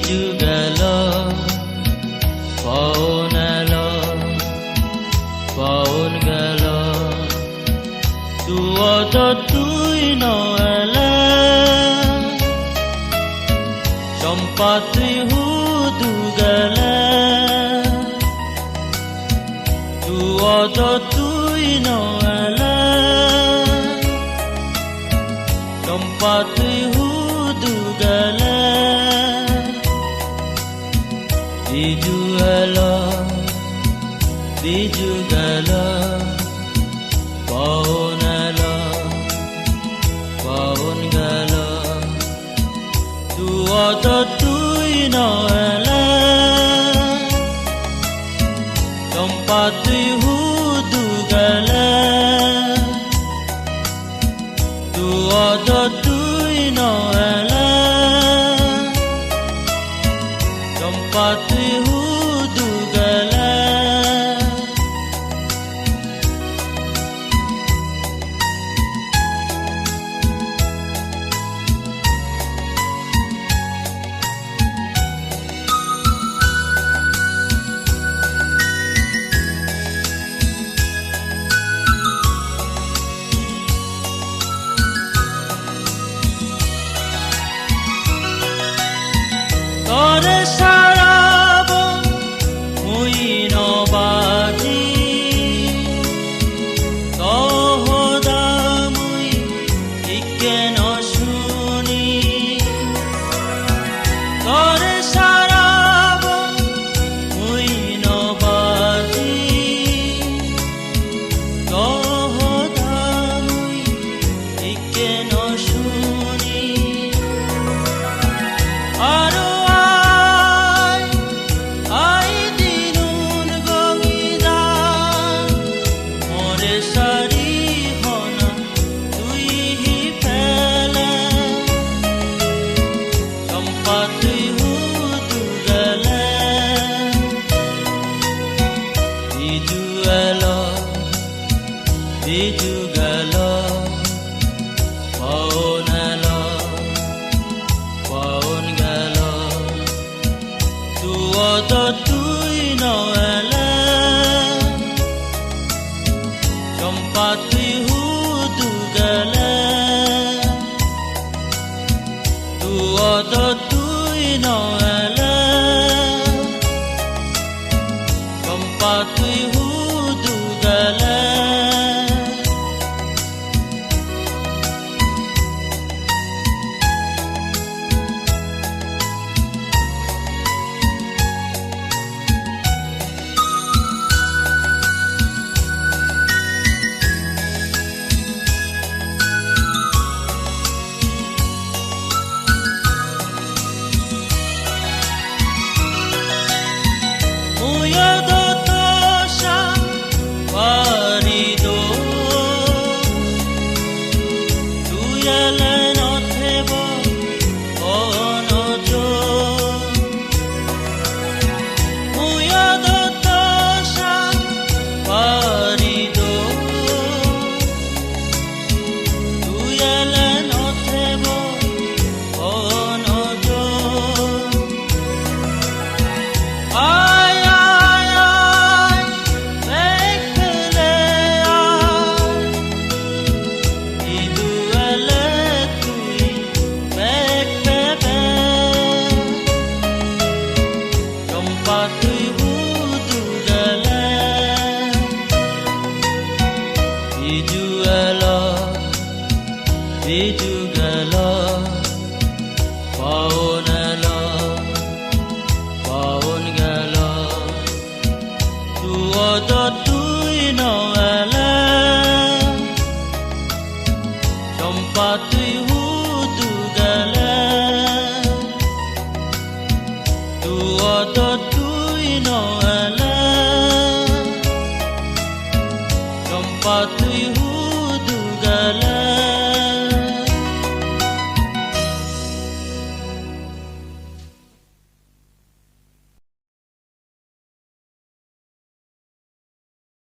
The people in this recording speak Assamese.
যুগল পাওনাল পাওন গেল তুয়ত তুই নলা সম্পাতুই হুদু গেল তুয়ত তুই নলা সম্পাতুই হুদু গেল দিজুগল পাওনাল পাওন গেল তুয়ত তুই নলা সম্পাতুই হুদু গেল তুয়ত তুই নলা সম্পাতুই হুদু গেল তরে সারাব মুই নবাজি তহদা মুই ইকে নশুনি তরে সারাব মুই নবাজি তহদা মুই ইকে নশুনি আরো দিজুগল পাওনাল পাওন গেল তুয়ত তুই নলা সম্পাতুই হুদু গেল তুয়ত তুই নলা সম্পাতুই হুদু গেল দিজুগল পাওনাল পাওন গেল তুয়ত